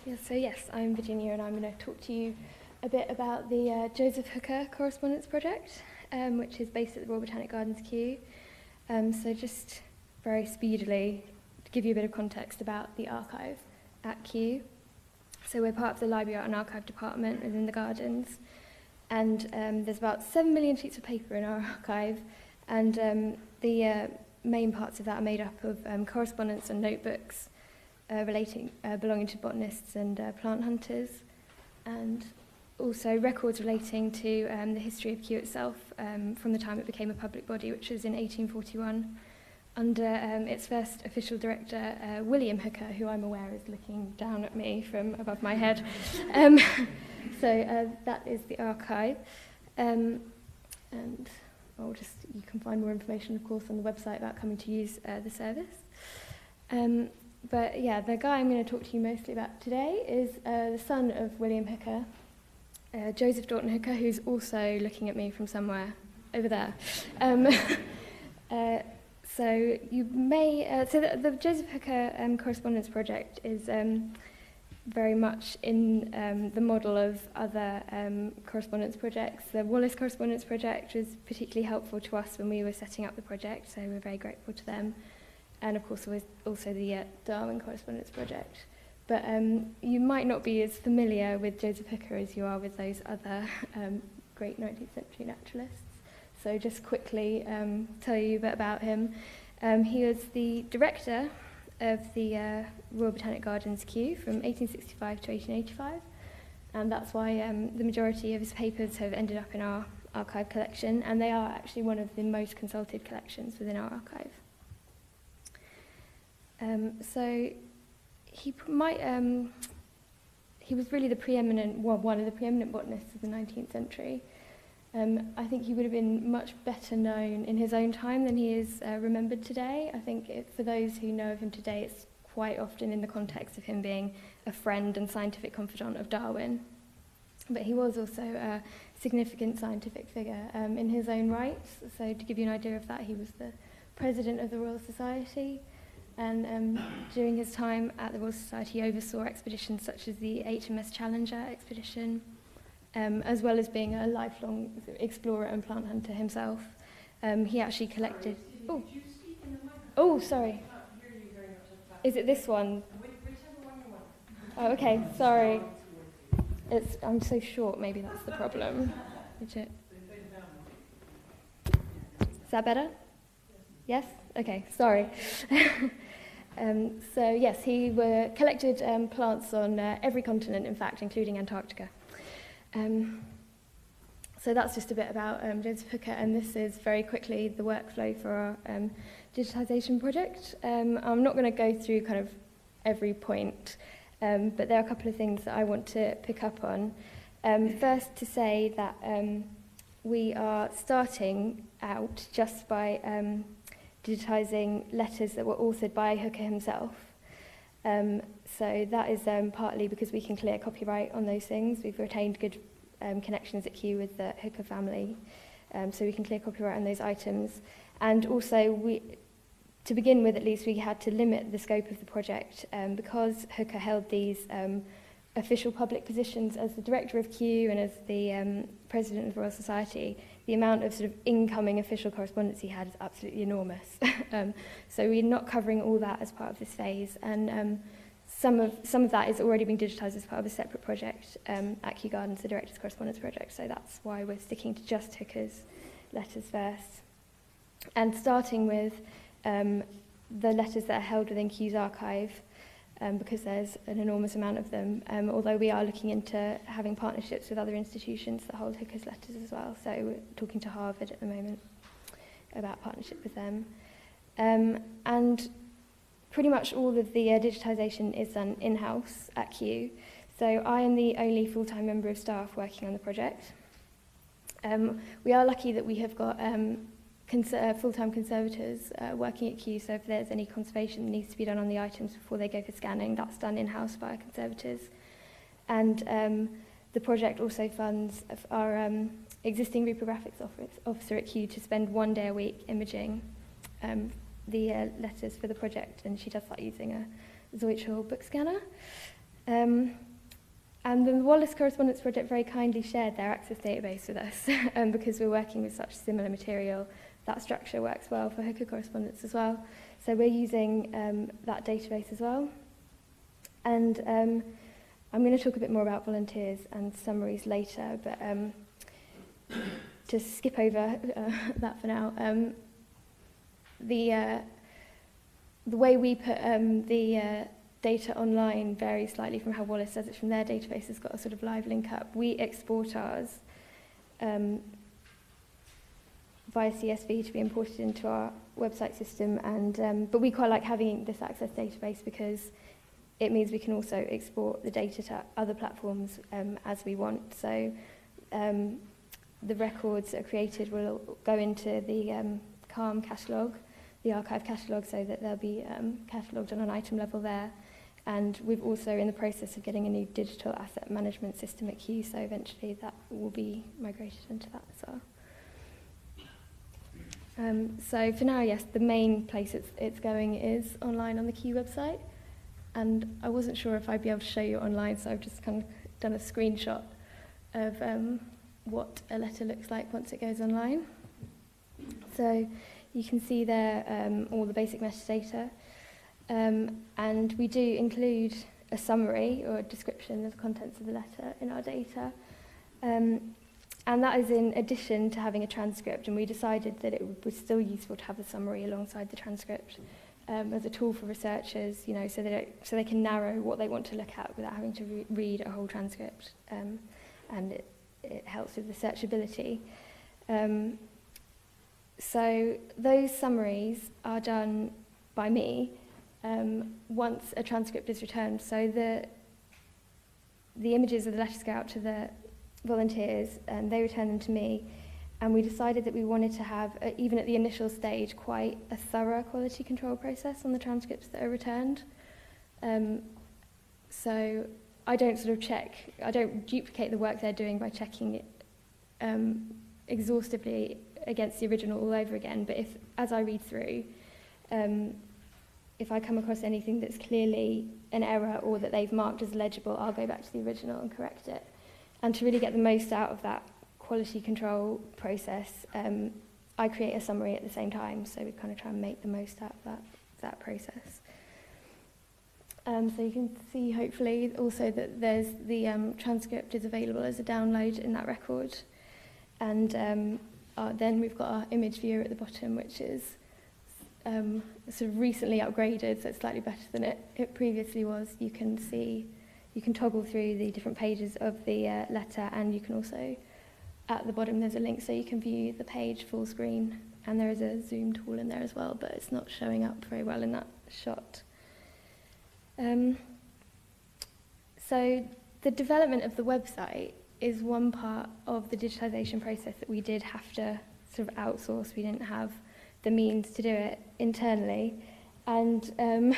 Yes, I'm Virginia, and I'm going to talk to you a bit about the Joseph Hooker Correspondence project, which is based at the Royal Botanic Gardens, Kew. So just very speedily, to give you a bit of context about the archive at Kew. So we're part of the Library Art and Archive department within the Gardens, and there's about 7 million sheets of paper in our archive, and the main parts of that are made up of correspondence and notebooks belonging to botanists and plant hunters, and also records relating to the history of Kew itself from the time it became a public body, which was in 1841, under its first official director, William Hooker, who I'm aware is looking down at me from above my head. So that is the archive. And you can find more information, of course, on the website about coming to use the service. But yeah, the guy I'm going to talk to you mostly about today is the son of William Hooker, Joseph Dorton Hooker, who's also looking at me from somewhere over there. So you may, the Joseph Hooker Correspondence project is very much in the model of other correspondence projects. The Wallace Correspondence project was particularly helpful to us when we were setting up the project, so we're very grateful to them. And of course, also the Darwin Correspondence project. But you might not be as familiar with Joseph Hooker as you are with those other great 19th century naturalists. So just quickly tell you a bit about him. He was the director of the Royal Botanic Gardens, Kew, from 1865 to 1885. And that's why the majority of his papers have ended up in our archive collection. And they are actually one of the most consulted collections within our archive. So he was really one of the preeminent botanists of the 19th century. I think he would have been much better known in his own time than he is remembered today. I think for those who know of him today, it's quite often in the context of him being a friend and scientific confidant of Darwin. But he was also a significant scientific figure in his own right. So to give you an idea of that, he was the president of the Royal Society. And during his time at the Royal Society, he oversaw expeditions such as the HMS Challenger expedition, as well as being a lifelong explorer and plant hunter himself. He actually collected... Oh, sorry. Is it this one? Oh, okay, sorry. I'm so short, maybe that's the problem. Is that better? Yes? Okay, sorry. So yes, he collected plants on every continent, in fact, including Antarctica. So that's just a bit about Joseph Hooker, and this is very quickly the workflow for our digitisation project. I'm not going to go through kind of every point, but there are a couple of things that I want to pick up on. First, to say that we are starting out just by digitising letters that were authored by Hooker himself. So that is partly because we can clear copyright on those things. We've retained good connections at Kew with the Hooker family, so we can clear copyright on those items. And also, to begin with at least, we had to limit the scope of the project because Hooker held these official public positions as the director of Kew and as the president of the Royal Society. The amount of sort of incoming official correspondence he had is absolutely enormous. So we're not covering all that as part of this phase, and some of that is already being digitised as part of a separate project at Kew Gardens, the Director's Correspondence Project. So that's why we're sticking to just Hooker's letters first, and starting with the letters that are held within Kew's archive. Because there's an enormous amount of them, although we are looking into having partnerships with other institutions that hold Hooker's letters as well. So we're talking to Harvard at the moment about partnership with them. And pretty much all of the digitisation is done in-house at Kew. So I am the only full-time member of staff working on the project. We are lucky that we have got full-time conservators working at Kew, so if there's any conservation that needs to be done on the items before they go for scanning, that's done in-house by our conservators. And the project also funds our existing reprographics officer at Kew to spend 1 day a week imaging the letters for the project, and she does that using a Zoichel book scanner. And the Wallace Correspondence Project very kindly shared their access database with us because we're working with such similar material. That structure works well for Hooker correspondence as well. So we're using that database as well. And I'm going to talk a bit more about volunteers and summaries later, but to skip over that for now, the way we put the data online varies slightly from how Wallace does it from their database. Has got a sort of live link up. We export ours via CSV to be imported into our website system, and but we quite like having this access database because it means we can also export the data to other platforms as we want. So the records that are created will go into the CALM catalogue, the archive catalogue, so that they'll be catalogued on an item level there. And we've also in the process of getting a new digital asset management system at Kew, so eventually that will be migrated into that as well. So for now, yes, the main place it's going is online on the Kew website. And I wasn't sure if I'd be able to show you online, so I've just kind of done a screenshot of what a letter looks like once it goes online. So you can see there all the basic metadata. And we do include a summary or a description of the contents of the letter in our data. And that is in addition to having a transcript, and we decided that it was still useful to have a summary alongside the transcript as a tool for researchers, you know, so they can narrow what they want to look at without having to read a whole transcript, and it helps with the searchability. So those summaries are done by me once a transcript is returned. So the images of the letters go out to the volunteers, and they return them to me. And we decided that we wanted to have, even at the initial stage, quite a thorough quality control process on the transcripts that are returned. So I don't I don't duplicate the work they're doing by checking it exhaustively against the original all over again. But as I read through, if I come across anything that's clearly an error or that they've marked as legible, I'll go back to the original and correct it. And to really get the most out of that quality control process, I create a summary at the same time, so we kind of try and make the most out of that process. So you can see hopefully also that there's the transcript is available as a download in that record, and then we've got our image viewer at the bottom, which is sort of recently upgraded, so it's slightly better than it previously was. You can toggle through the different pages of the letter, and you can also, at the bottom there's a link so you can view the page full screen, and there is a zoom tool in there as well, but it's not showing up very well in that shot. So the development of the website is one part of the digitization process that we did have to sort of outsource. We didn't have the means to do it internally, and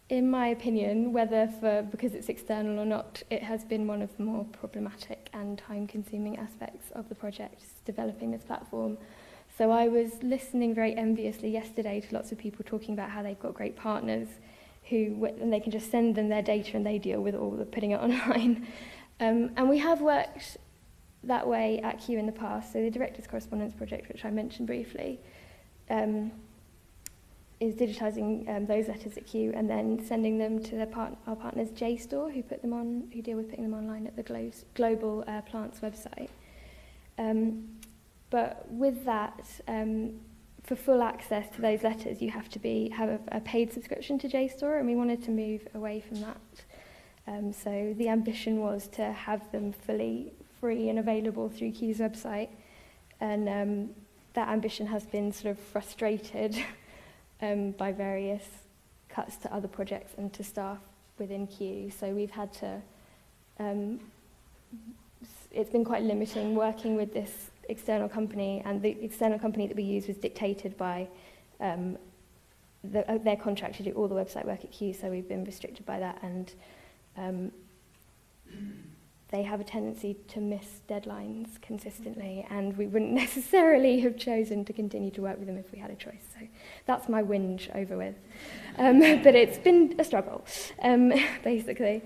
in my opinion, because it's external or not, it has been one of the more problematic and time-consuming aspects of the project, developing this platform. So I was listening very enviously yesterday to lots of people talking about how they've got great partners and they can just send them their data and they deal with all the putting it online. And we have worked that way at Kew in the past. So the Director's Correspondence project, which I mentioned briefly, is digitising those letters at Kew and then sending them to our partners JSTOR, who deal with putting them online at the Global Plants website. But with that, for full access to those letters, you have to have a paid subscription to JSTOR, and we wanted to move away from that. So the ambition was to have them fully free and available through Kew's website, and that ambition has been sort of frustrated by various cuts to other projects and to staff within Kew. So we've had to, it's been quite limiting working with this external company, and the external company that we use was dictated by their contract to do all the website work at Kew, so we've been restricted by that, and they have a tendency to miss deadlines consistently, and we wouldn't necessarily have chosen to continue to work with them if we had a choice. So that's my whinge over with. But it's been a struggle, basically.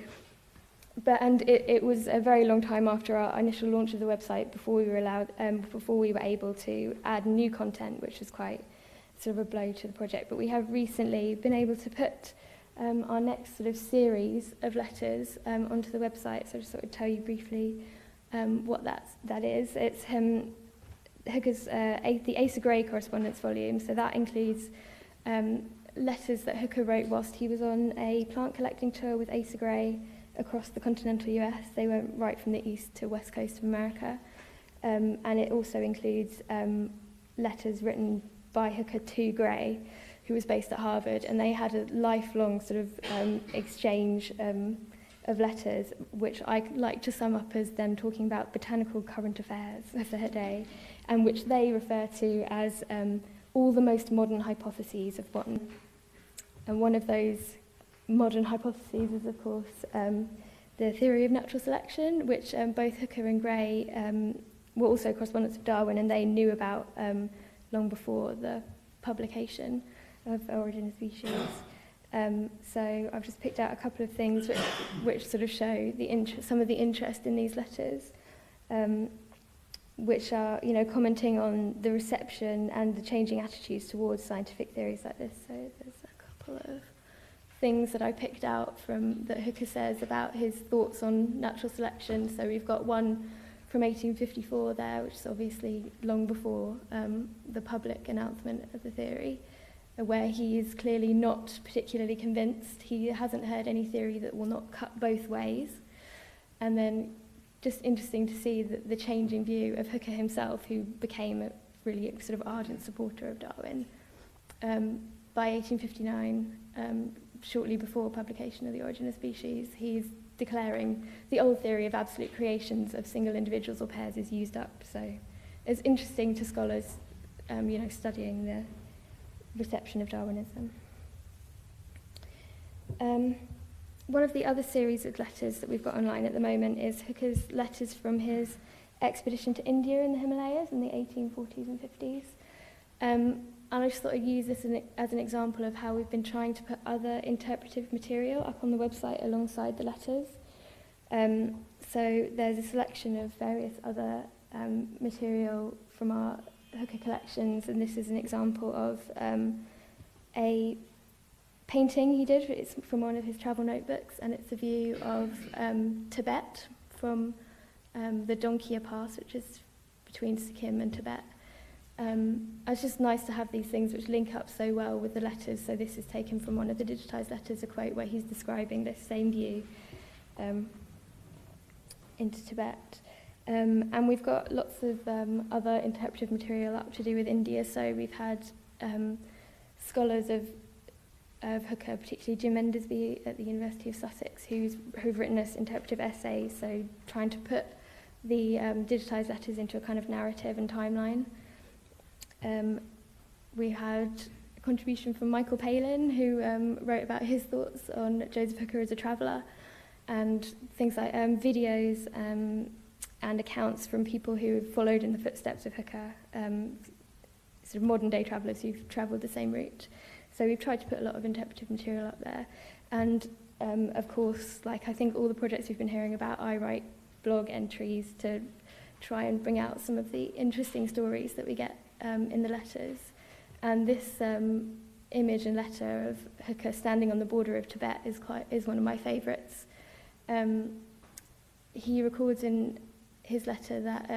And it was a very long time after our initial launch of the website before we were able to add new content, which was quite sort of a blow to the project. But we have recently been able to put our next sort of series of letters onto the website. So I'll just sort of tell you briefly what that is. It's Hooker's the Asa Gray correspondence volume. So that includes letters that Hooker wrote whilst he was on a plant collecting tour with Asa Gray across the continental US. They went right from the east to west coast of America. And it also includes letters written by Hooker to Gray, who was based at Harvard, and they had a lifelong sort of exchange of letters, which I like to sum up as them talking about botanical current affairs of their day, and which they refer to as all the most modern hypotheses of botany. And one of those modern hypotheses is, of course, the theory of natural selection, which both Hooker and Gray were also correspondents of Darwin, and they knew about long before the publication of Origin of Species. So I've just picked out a couple of things which sort of show some of the interest in these letters, which are, commenting on the reception and the changing attitudes towards scientific theories like this. So there's a couple of things that I picked out that Hooker says about his thoughts on natural selection. So we've got one from 1854 there, which is obviously long before the public announcement of the theory, where he is clearly not particularly convinced. He hasn't heard any theory that will not cut both ways. And then just interesting to see the changing view of Hooker himself, who became a really sort of ardent supporter of Darwin. By 1859, shortly before publication of The Origin of Species, he's declaring the old theory of absolute creations of single individuals or pairs is used up. So it's interesting to scholars, studying the reception of Darwinism. One of the other series of letters that we've got online at the moment is Hooker's letters from his expedition to India in the Himalayas in the 1840s and 50s. And I just thought I'd use this as an example of how we've been trying to put other interpretive material up on the website alongside the letters. So there's a selection of various other material from our Hooker collections, and this is an example of a painting he did. It's from one of his travel notebooks, and it's a view of Tibet from the Dongkia Pass, which is between Sikkim and Tibet. It's just nice to have these things which link up so well with the letters. So this is taken from one of the digitised letters, a quote where he's describing this same view into Tibet. And we've got lots of other interpretive material up to do with India. So we've had scholars of Hooker, particularly Jim Endersby at the University of Sussex, who've written us interpretive essays, so trying to put the digitised letters into a kind of narrative and timeline. We had a contribution from Michael Palin, who wrote about his thoughts on Joseph Hooker as a traveller, and things like videos and accounts from people who have followed in the footsteps of Hooker, sort of modern-day travellers who've travelled the same route. So we've tried to put a lot of interpretive material up there. And, of course, like I think all the projects we've been hearing about, I write blog entries to try and bring out some of the interesting stories that we get in the letters. And this image and letter of Hooker standing on the border of Tibet is one of my favourites. He records in his letter that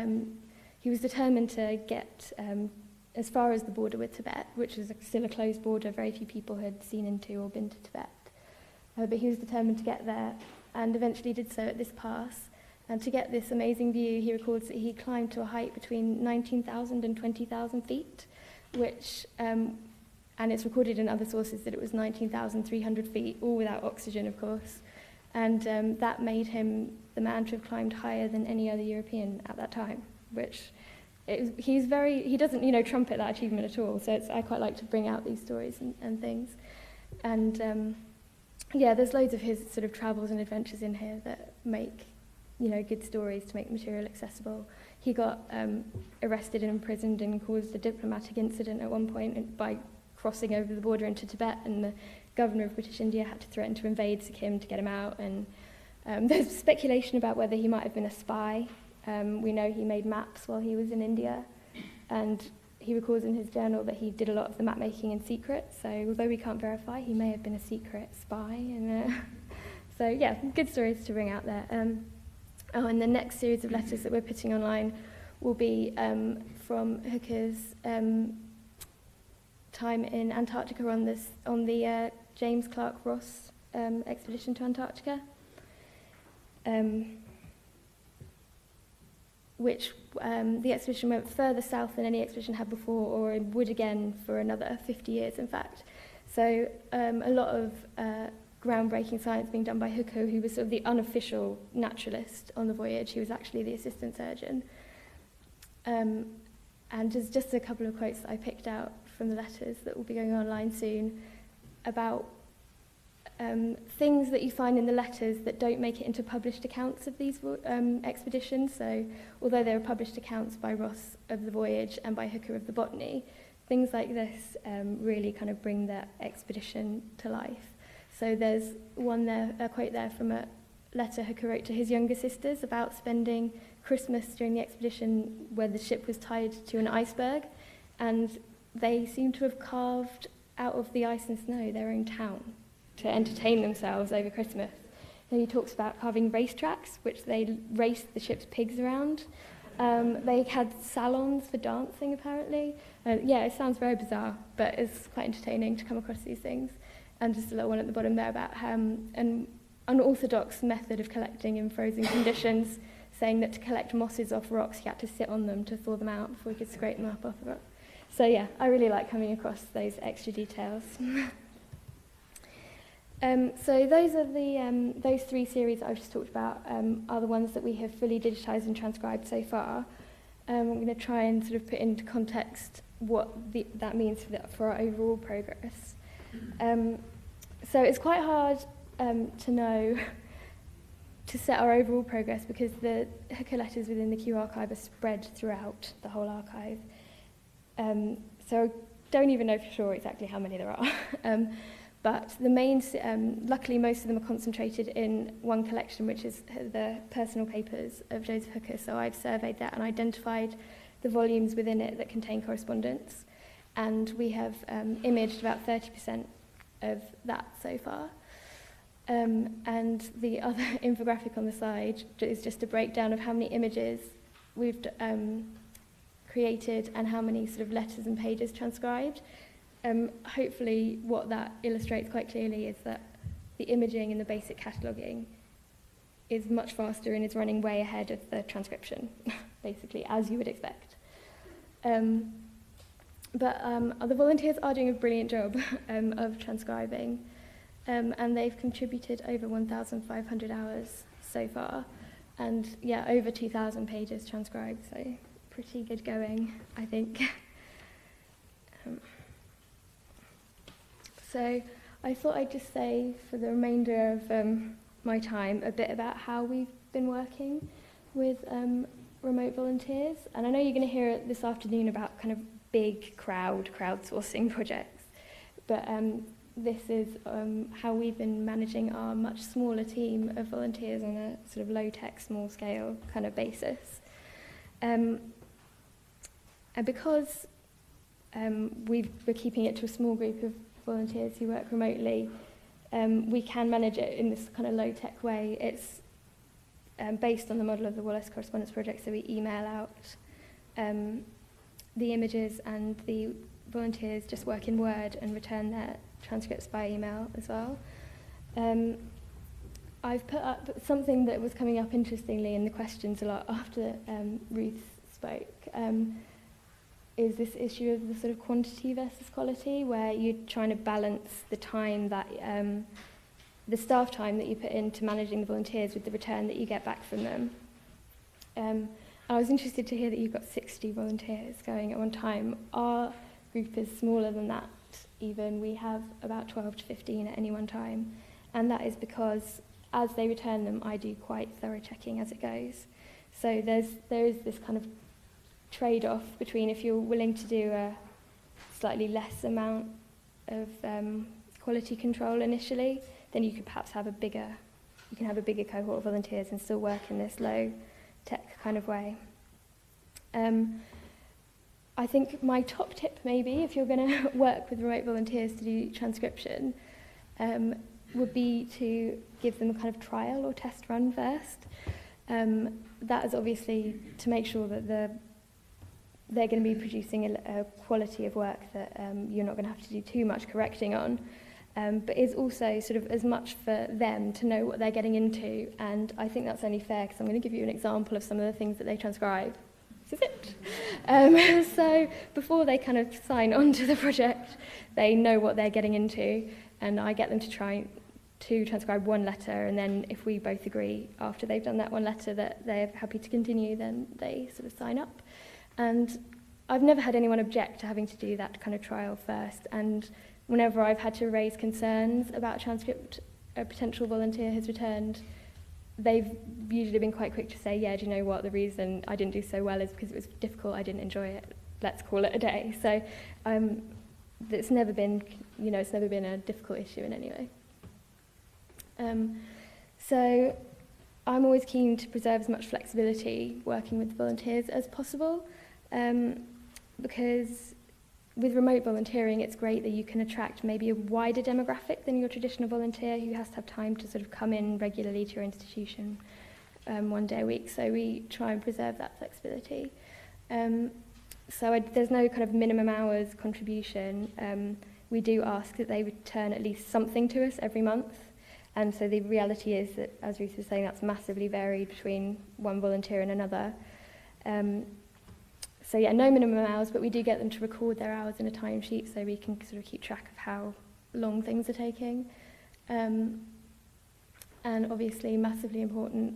he was determined to get as far as the border with Tibet, which is still a closed border. Very few people had seen into or been to Tibet. But he was determined to get there, and eventually did so at this pass. And to get this amazing view, he records that he climbed to a height between 19,000 and 20,000 feet, which, and it's recorded in other sources that it was 19,300 feet, all without oxygen, of course. And that made him the man to have climbed higher than any other European at that time, which he doesn't, trumpet that achievement at all. So I quite like to bring out these stories and things. And there's loads of his sort of travels and adventures in here that make good stories to make the material accessible. He got arrested and imprisoned and caused a diplomatic incident at one point by crossing over the border into Tibet, and the governor of British India had to threaten to invade Sikkim to get him out. And there's speculation about whether he might have been a spy. We know he made maps while he was in India, and he records in his journal that he did a lot of the map making in secret. So although we can't verify, he may have been a secret spy. And so yeah, good stories to bring out there. And the next series of letters that we're putting online will be from Hooker's time in Antarctica on the James Clark Ross expedition to Antarctica, which the expedition went further south than any expedition had before, or would again for another 50 years, in fact. So a lot of groundbreaking science being done by Hooker, who was sort of the unofficial naturalist on the voyage. He was actually the assistant surgeon. And there's just a couple of quotes that I picked out from the letters that will be going online soon about things that you find in the letters that don't make it into published accounts of these expeditions. So although there are published accounts by Ross of the voyage and by Hooker of the botany, things like this really kind of bring that expedition to life. So there's a quote there from a letter Hooker wrote to his younger sisters about spending Christmas during the expedition where the ship was tied to an iceberg, and they seem to have carved out of the ice and snow their own town to entertain themselves over Christmas. And he talks about carving racetracks, which they raced the ship's pigs around. They had salons for dancing, apparently. Yeah, it sounds very bizarre, but it's quite entertaining to come across these things. And just a little one at the bottom there about an unorthodox method of collecting in frozen conditions, saying that to collect mosses off rocks, you had to sit on them to thaw them out before you could scrape them up off the rock. So yeah, I really like coming across those extra details. So those are those three series that I've just talked about are the ones that we have fully digitised and transcribed so far. I'm going to try and sort of put into context what that means for our overall progress. So it's quite hard to know, to set our overall progress, because the Hooker letters within the Kew archive are spread throughout the whole archive. So I don't even know for sure exactly how many there are. But the main, luckily most of them are concentrated in one collection, which is the personal papers of Joseph Hooker. So I've surveyed that and identified the volumes within it that contain correspondence. And we have imaged about 30% of that so far. And the other infographic on the side is just a breakdown of how many images we've created and how many sort of letters and pages transcribed. Hopefully what that illustrates quite clearly is that the imaging and the basic cataloguing is much faster and is running way ahead of the transcription, basically, as you would expect. But the volunteers are doing a brilliant job of transcribing, and they've contributed over 1,500 hours so far, and yeah, over 2,000 pages transcribed, so pretty good going, I think. So I thought I'd just say, for the remainder of my time, a bit about how we've been working with remote volunteers. And I know you're going to hear this afternoon about kind of big crowdsourcing projects, but this is how we've been managing our much smaller team of volunteers on a sort of low-tech, small-scale kind of basis. And because we're keeping it to a small group of volunteers who work remotely, we can manage it in this kind of low-tech way. It's based on the model of the Wallace Correspondence Project, so we email out the images, and the volunteers just work in Word and return their transcripts by email as well. I've put up something that was coming up interestingly in the questions a lot after Ruth spoke, is this issue of the sort of quantity versus quality, where you're trying to balance the time that, the staff time that you put into managing the volunteers with the return that you get back from them. I was interested to hear that you've got 60 volunteers going at one time. Our group is smaller than that even. We have about 12 to 15 at any one time. And that is because as they return them, I do quite thorough checking as it goes. So there is this kind of trade-off between if you're willing to do a slightly less amount of quality control initially, then you could perhaps have a bigger cohort of volunteers and still work in this low tech kind of way. I think my top tip maybe, if you're going to work with remote volunteers to do transcription, would be to give them a kind of trial or test run first. That is obviously to make sure that they're going to be producing a quality of work that you're not going to have to do too much correcting on, but is also sort of as much for them to know what they're getting into. And I think that's only fair because I'm going to give you an example of some of the things that they transcribe. This is it. So before they kind of sign on to the project, they know what they're getting into, and I get them to try to transcribe one letter, and then if we both agree after they've done that one letter that they're happy to continue, then they sort of sign up. And I've never had anyone object to having to do that kind of trial first, and whenever I've had to raise concerns about a transcript a potential volunteer has returned, they've usually been quite quick to say, yeah, do you know what, the reason I didn't do so well is because it was difficult, I didn't enjoy it, let's call it a day. So it's never been a difficult issue in any way. So I'm always keen to preserve as much flexibility working with volunteers as possible, because with remote volunteering, it's great that you can attract maybe a wider demographic than your traditional volunteer who has to have time to sort of come in regularly to your institution 1 day a week. So we try and preserve that flexibility. There's no kind of minimum hours contribution. We do ask that they return at least something to us every month. And so the reality is that, as Ruth was saying, that's massively varied between one volunteer and another. So yeah, no minimum hours, but we do get them to record their hours in a timesheet so we can sort of keep track of how long things are taking. And obviously, massively important,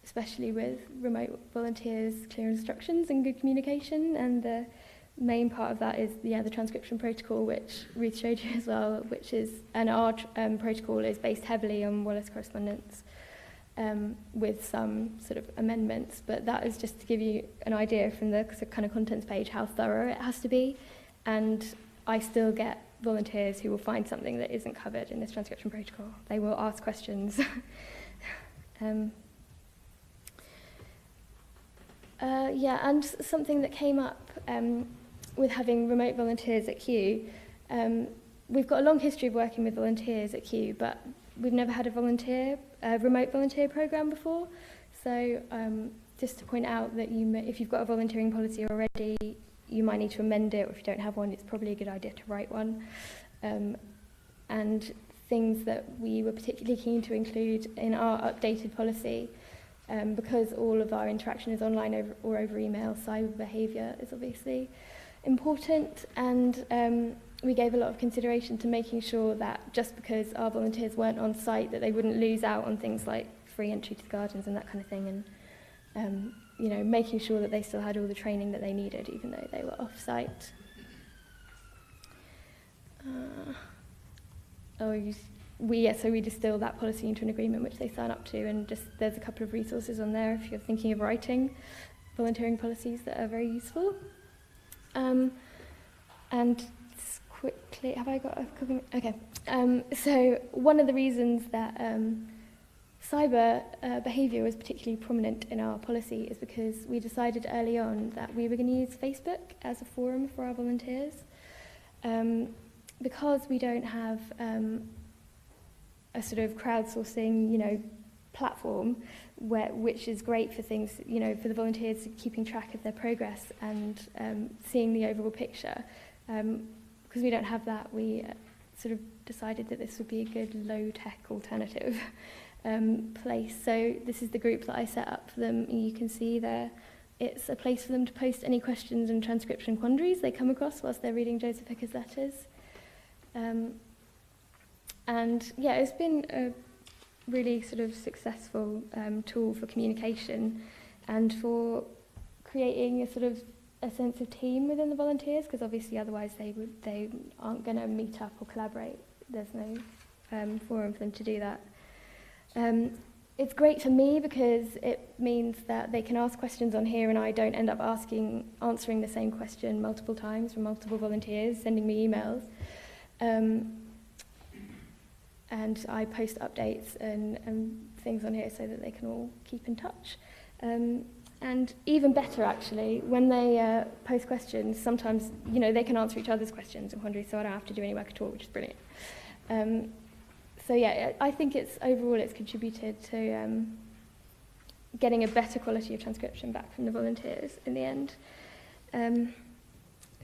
especially with remote volunteers, clear instructions and good communication. And the main part of that is the transcription protocol, which Ruth showed you as well, and our protocol is based heavily on Wallace Correspondence. With some sort of amendments, but that is just to give you an idea from the kind of contents page how thorough it has to be. And I still get volunteers who will find something that isn't covered in this transcription protocol. They will ask questions. And something that came up with having remote volunteers at Kew, we've got a long history of working with volunteers at Kew, but we've never had a remote volunteer program before. So just to point out that if you've got a volunteering policy already, you might need to amend it, or if you don't have one, it's probably a good idea to write one. And things that we were particularly keen to include in our updated policy, because all of our interaction is online or over email, cyber behaviour is obviously important, and we gave a lot of consideration to making sure that just because our volunteers weren't on site, that they wouldn't lose out on things like free entry to the gardens and that kind of thing, and making sure that they still had all the training that they needed, even though they were off site. So we distilled that policy into an agreement which they sign up to, and there's a couple of resources on there if you're thinking of writing volunteering policies that are very useful. And quickly, have I got a couple? Okay. So one of the reasons that cyber behaviour was particularly prominent in our policy is because we decided early on that we were going to use Facebook as a forum for our volunteers. Because we don't have a sort of crowdsourcing, platform which is great for things, for the volunteers keeping track of their progress and seeing the overall picture. Because we don't have that, we sort of decided that this would be a good low-tech alternative place. So this is the group that I set up for them. You can see there, it's a place for them to post any questions and transcription quandaries they come across whilst they're reading Joseph Hooker's letters. It's been a really sort of successful tool for communication and for creating a sort of a sense of team within the volunteers, because obviously otherwise they aren't going to meet up or collaborate. There's no forum for them to do that. It's great for me because it means that they can ask questions on here and I don't end up answering the same question multiple times from multiple volunteers sending me emails. And I post updates and things on here so that they can all keep in touch. And even better, actually, when they post questions, sometimes, you know, they can answer each other's questions in Quandary, so I don't have to do any work at all, which is brilliant. So yeah, I think overall it's contributed to getting a better quality of transcription back from the volunteers in the end.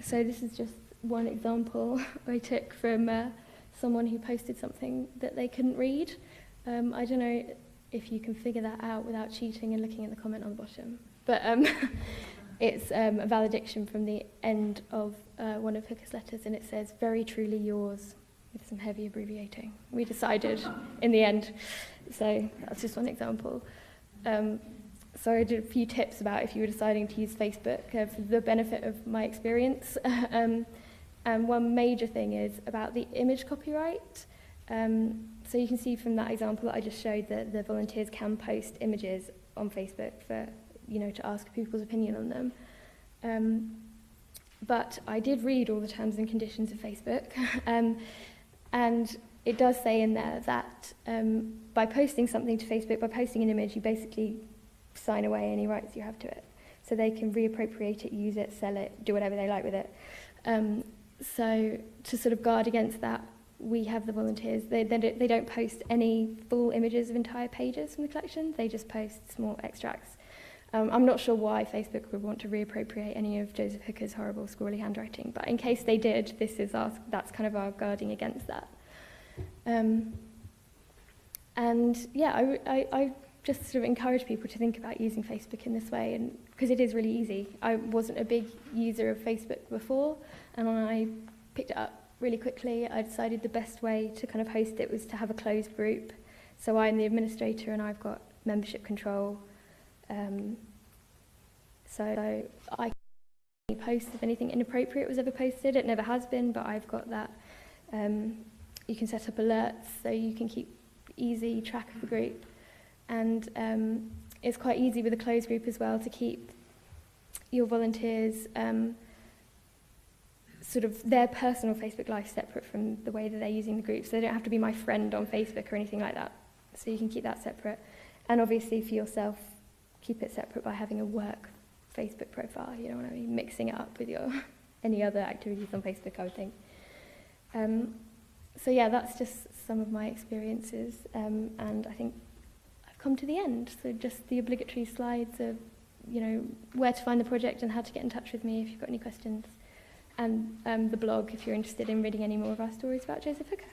So this is just one example I took from someone who posted something that they couldn't read. I don't know if you can figure that out without cheating and looking at the comment on the bottom. But it's a valediction from the end of one of Hooker's letters, and it says, "Very truly yours," with some heavy abbreviating. We decided in the end. So that's just one example. So I did a few tips about if you were deciding to use Facebook for the benefit of my experience. And one major thing is about the image copyright. So you can see from that example that I just showed that the volunteers can post images on Facebook for, you know, to ask people's opinion on them. But I did read all the terms and conditions of Facebook, and it does say in there that by posting something to Facebook, by posting an image, you basically sign away any rights you have to it. So they can reappropriate it, use it, sell it, do whatever they like with it. So to sort of guard against that, we have the volunteers. They don't post any full images of entire pages from the collection. They just post small extracts. I'm not sure why Facebook would want to reappropriate any of Joseph Hooker's horrible, scrawly handwriting, but in case they did, that's kind of our guarding against that. And yeah, I just sort of encourage people to think about using Facebook in this way, and because it is really easy. I wasn't a big user of Facebook before, and when I picked it up really quickly, I decided the best way to kind of host it was to have a closed group. So I'm the administrator and I've got membership control. So I can post if anything inappropriate was ever posted. It never has been, but I've got that. You can set up alerts so you can keep easy track of the group. And it's quite easy with a closed group as well to keep your volunteers sort of their personal Facebook life separate from the way that they're using the group. So they don't have to be my friend on Facebook or anything like that. So you can keep that separate. And obviously for yourself, keep it separate by having a work Facebook profile. You don't want to be mixing it up with your any other activities on Facebook, I would think. So yeah, that's just some of my experiences. And I think I've come to the end. So just the obligatory slides of, you know, where to find the project and how to get in touch with me if you've got any questions. And the blog if you're interested in reading any more of our stories about Joseph Hooker.